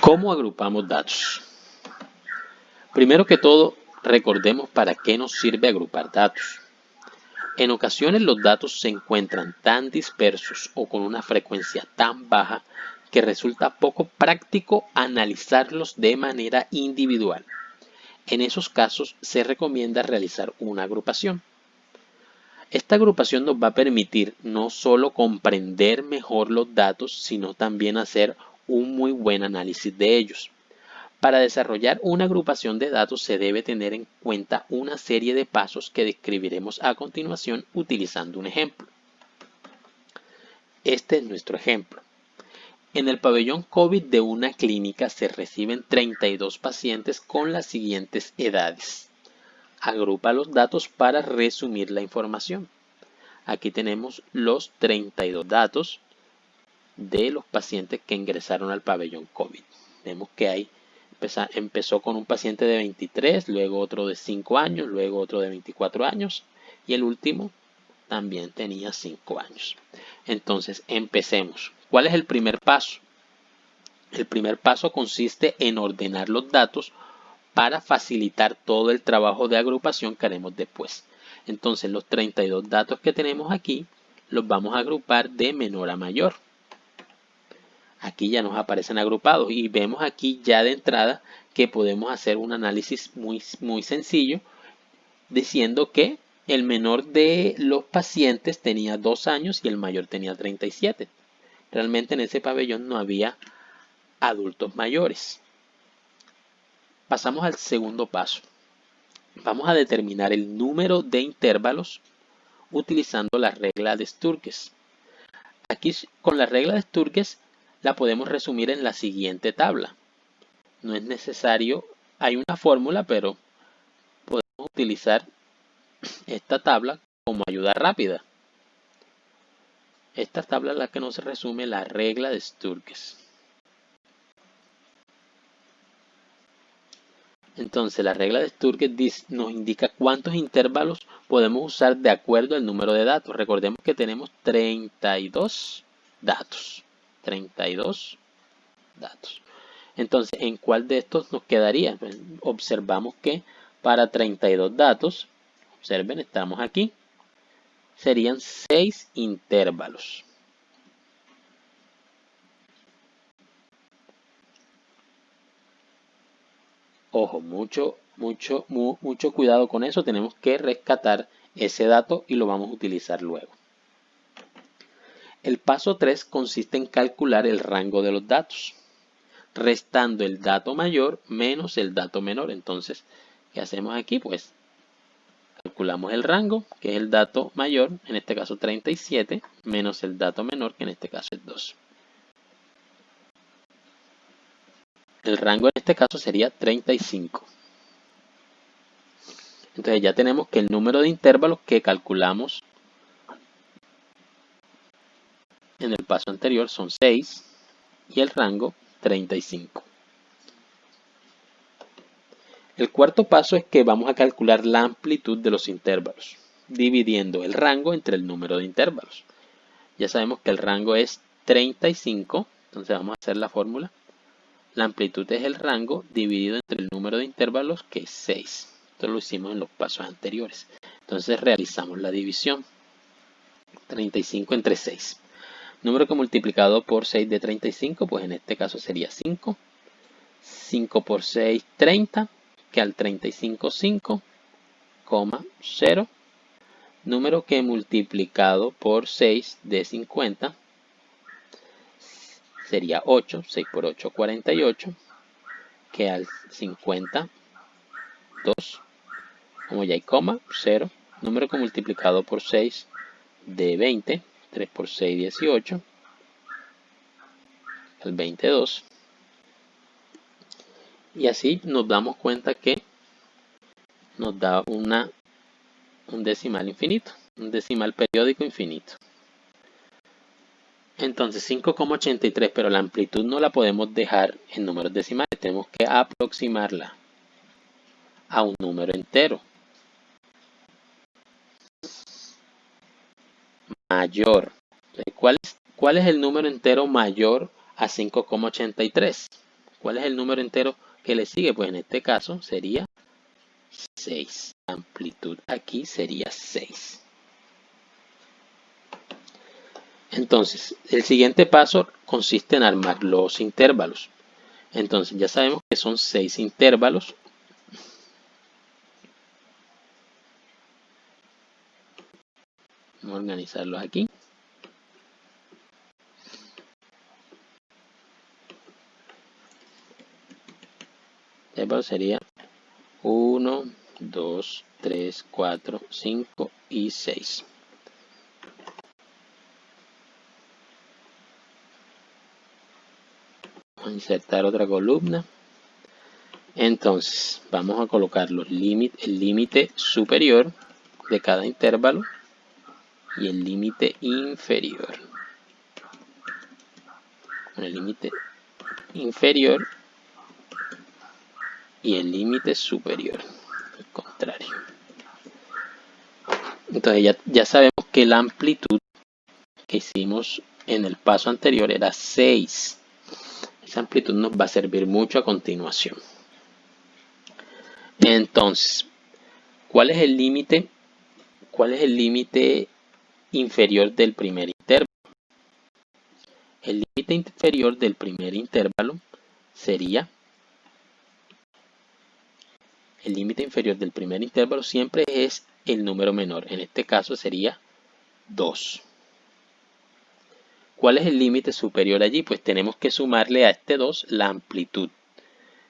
¿Cómo agrupamos datos? Primero que todo, recordemos para qué nos sirve agrupar datos. En ocasiones los datos se encuentran tan dispersos o con una frecuencia tan baja que resulta poco práctico analizarlos de manera individual. En esos casos se recomienda realizar una agrupación. Esta agrupación nos va a permitir no solo comprender mejor los datos, sino también hacer un muy buen análisis de ellos. Para desarrollar una agrupación de datos se debe tener en cuenta una serie de pasos que describiremos a continuación utilizando un ejemplo. Este es nuestro ejemplo. En el pabellón COVID de una clínica se reciben 32 pacientes con las siguientes edades. Agrupa los datos para resumir la información. Aquí tenemos los 32 datos de los pacientes que ingresaron al pabellón COVID. Vemos que empezó con un paciente de 23, luego otro de 5 años, luego otro de 24 años y el último también tenía 5 años. Entonces, empecemos. ¿Cuál es el primer paso? El primer paso consiste en ordenar los datos para facilitar todo el trabajo de agrupación que haremos después. Entonces, los 32 datos que tenemos aquí los vamos a agrupar de menor a mayor. Aquí ya nos aparecen agrupados y vemos aquí ya de entrada que podemos hacer un análisis muy sencillo diciendo que el menor de los pacientes tenía 2 años y el mayor tenía 37. Realmente en ese pabellón no había adultos mayores. Pasamos al segundo paso. Vamos a determinar el número de intervalos utilizando la regla de Sturges. Aquí con la regla de Sturges la podemos resumir en la siguiente tabla. No es necesario, hay una fórmula, pero podemos utilizar esta tabla como ayuda rápida. Esta tabla es la que nos resume la regla de Sturges. Entonces la regla de Sturges nos indica cuántos intervalos podemos usar de acuerdo al número de datos. Recordemos que tenemos 32 datos. 32 datos. Entonces, ¿en cuál de estos nos quedaría? Pues, observamos que para 32 datos, observen, estamos aquí, serían 6 intervalos. Ojo, mucho cuidado con eso. Tenemos que rescatar ese dato y lo vamos a utilizar luego. El paso 3 consiste en calcular el rango de los datos, restando el dato mayor menos el dato menor. Entonces, ¿qué hacemos aquí? Pues calculamos el rango, que es el dato mayor, en este caso 37, menos el dato menor, que en este caso es 2. El rango en este caso sería 35. Entonces ya tenemos que el número de intervalos que calculamos en el paso anterior son 6 y el rango 35. El cuarto paso es que vamos a calcular la amplitud de los intervalos, dividiendo el rango entre el número de intervalos. Ya sabemos que el rango es 35, entonces vamos a hacer la fórmula. La amplitud es el rango dividido entre el número de intervalos, que es 6. Esto lo hicimos en los pasos anteriores. Entonces realizamos la división. 35 entre 6. Número que multiplicado por 6 de 35, pues en este caso sería 5. 5 por 6, 30, que al 35, 5, 0. Número que multiplicado por 6 de 50 sería 8, 6 por 8, 48, que al 50, 2, como ya hay coma, 0. Número que multiplicado por 6 de 20, 3 por 6, 18, al 22. Y así nos damos cuenta que nos da un decimal infinito, un decimal periódico infinito. Entonces 5,83, pero la amplitud no la podemos dejar en números decimales, tenemos que aproximarla a un número entero mayor. ¿Cuál es el número entero mayor a 5,83? ¿Cuál es el número entero que le sigue? Pues en este caso sería 6. La amplitud aquí sería 6. Entonces, el siguiente paso consiste en armar los intervalos. Entonces, ya sabemos que son 6 intervalos. Vamos a organizarlos aquí. El intervalo sería 1, 2, 3, 4, 5 y 6. Vamos a insertar otra columna. Entonces, vamos a colocar el límite superior de cada intervalo y el límite inferior. El límite inferior y el límite superior, al contrario. Entonces ya sabemos que la amplitud que hicimos en el paso anterior era 6. Esa amplitud nos va a servir mucho a continuación. Entonces, ¿cuál es el límite? ¿Cuál es el límite inferior del primer intervalo? El límite inferior del primer intervalo sería, el límite inferior del primer intervalo siempre es el número menor. En este caso sería 2. ¿Cuál es el límite superior allí? Pues tenemos que sumarle a este 2 la amplitud.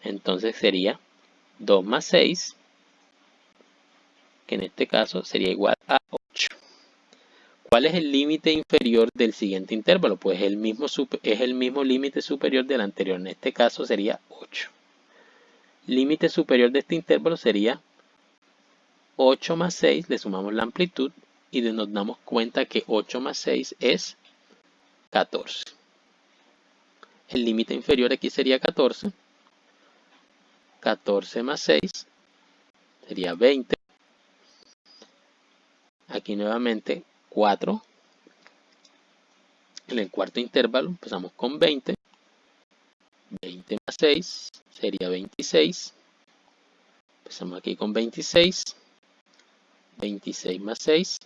Entonces sería 2 más 6, que en este caso sería igual a 8. ¿Cuál es el límite inferior del siguiente intervalo? Pues es el mismo límite superior del anterior. En este caso sería 8. Límite superior de este intervalo sería 8 más 6, le sumamos la amplitud y nos damos cuenta que 8 más 6 es 14. El límite inferior aquí sería 14. 14 más 6 sería 20. Aquí nuevamente 4. En el cuarto intervalo empezamos con 20. 20 más 6 sería 26. Empezamos aquí con 26. 26 más 6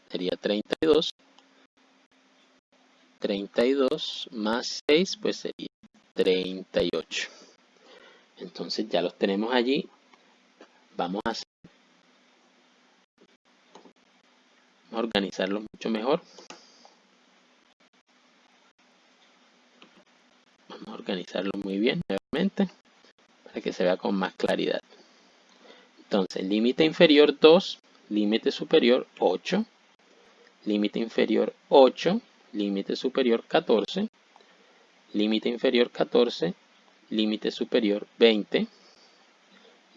sería 32. 32 más 6 pues sería 38. Entonces ya los tenemos allí. Vamos a organizarlos mucho mejor. Vamos a organizarlo muy bien nuevamente para que se vea con más claridad. Entonces, límite inferior 2, límite superior 8, límite inferior 8, límite superior 14, límite inferior 14, límite superior 20,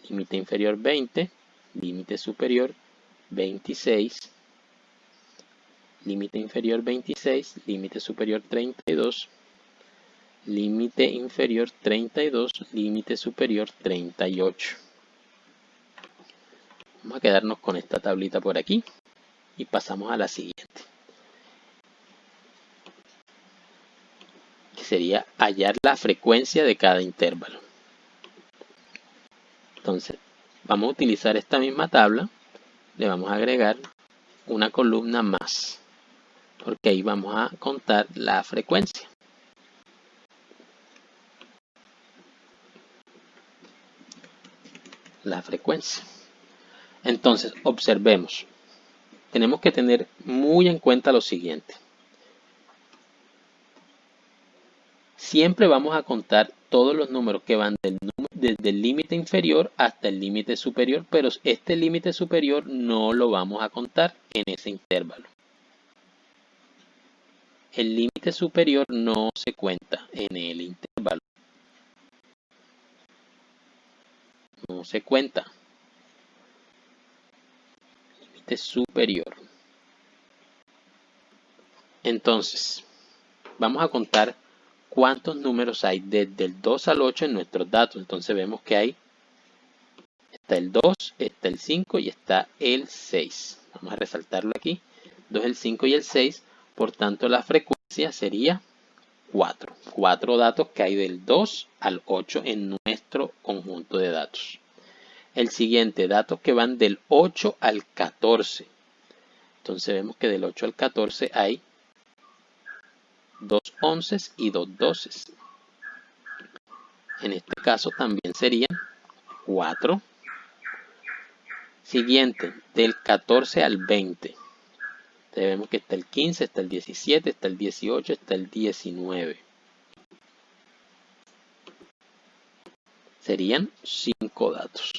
límite inferior 20, límite superior 26, límite inferior 26, límite superior 32, límite inferior 32, límite superior 38. Vamos a quedarnos con esta tablita por aquí y pasamos a la siguiente, que sería hallar la frecuencia de cada intervalo. Entonces, vamos a utilizar esta misma tabla, le vamos a agregar una columna más, porque ahí vamos a contar la frecuencia. La frecuencia. Entonces, observemos. Tenemos que tener muy en cuenta lo siguiente. Siempre vamos a contar todos los números que van desde el límite inferior hasta el límite superior, pero este límite superior no lo vamos a contar en ese intervalo. El límite superior no se cuenta en el intervalo. No se cuenta. Límite superior. Entonces, vamos a contar cuántos números hay desde el 2 al 8 en nuestros datos. Entonces vemos que está el 2, está el 5 y está el 6. Vamos a resaltarlo aquí. 2, el 5 y el 6. Por tanto, la frecuencia sería 4. 4 datos que hay del 2 al 8 en nuestro conjunto de datos. El siguiente, datos que van del 8 al 14. Entonces vemos que del 8 al 14 hay 2 onces y 2 doces. En este caso también serían 4. Siguiente, del 14 al 20. Entonces vemos que está el 15, está el 17, está el 18, está el 19. Serían 5 datos.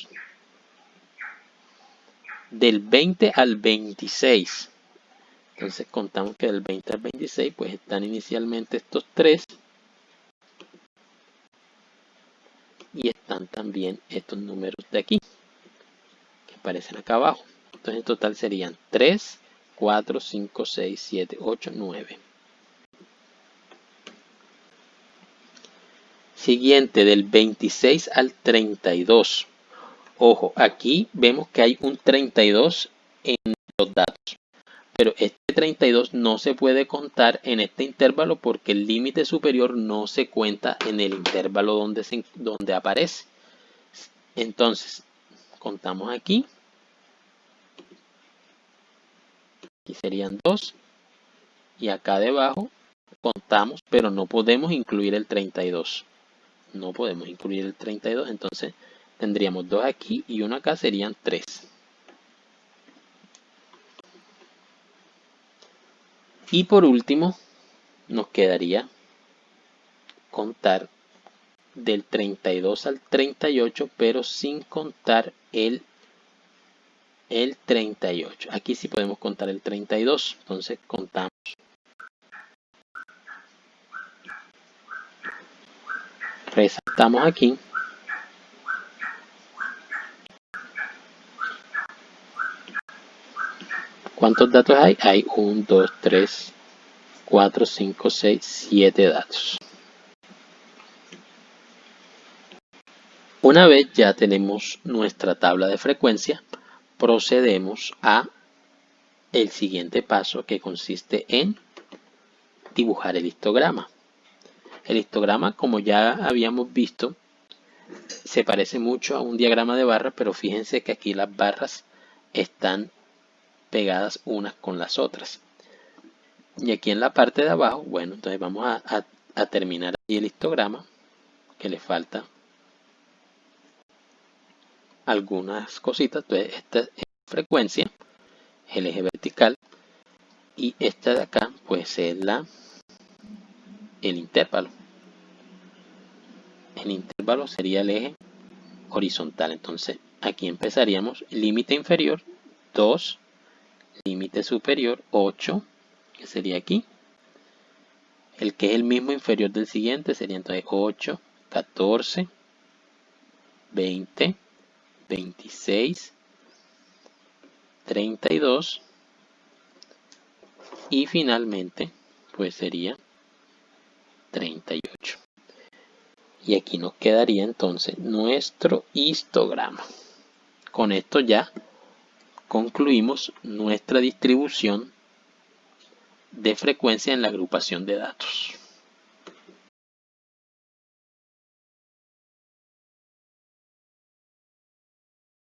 Del 20 al 26. Entonces contamos que del 20 al 26 pues están inicialmente estos 3. Y están también estos números de aquí, que aparecen acá abajo. Entonces en total serían 3, 4, 5, 6, 7, 8, 9. Siguiente, del 26 al 32. Ojo, aquí vemos que hay un 32 en los datos. Pero este 32 no se puede contar en este intervalo porque el límite superior no se cuenta en el intervalo donde aparece. Entonces, contamos aquí. Aquí serían 2. Y acá debajo contamos, pero no podemos incluir el 32. No podemos incluir el 32, entonces tendríamos 2 aquí y 1 acá, serían 3. Y por último, nos quedaría contar del 32 al 38, pero sin contar el 38. Aquí sí podemos contar el 32, entonces contamos. Resaltamos aquí. ¿Cuántos datos hay? Hay 1, 2, 3, 4, 5, 6, 7 datos. Una vez ya tenemos nuestra tabla de frecuencia, procedemos a el siguiente paso, que consiste en dibujar el histograma. El histograma, como ya habíamos visto, se parece mucho a un diagrama de barras, pero fíjense que aquí las barras están pegadas unas con las otras. Y aquí en la parte de abajo, bueno, entonces vamos a terminar aquí el histograma, que le falta algunas cositas. Entonces esta es la frecuencia, el eje vertical, y esta de acá pues es el intervalo. El intervalo sería el eje horizontal. Entonces aquí empezaríamos límite inferior 2, límite superior 8, que sería aquí. El que es el mismo inferior del siguiente sería entonces 8, 14, 20, 26, 32 y finalmente pues sería 38. Y aquí nos quedaría entonces nuestro histograma. Con esto ya concluimos nuestra distribución de frecuencia en la agrupación de datos.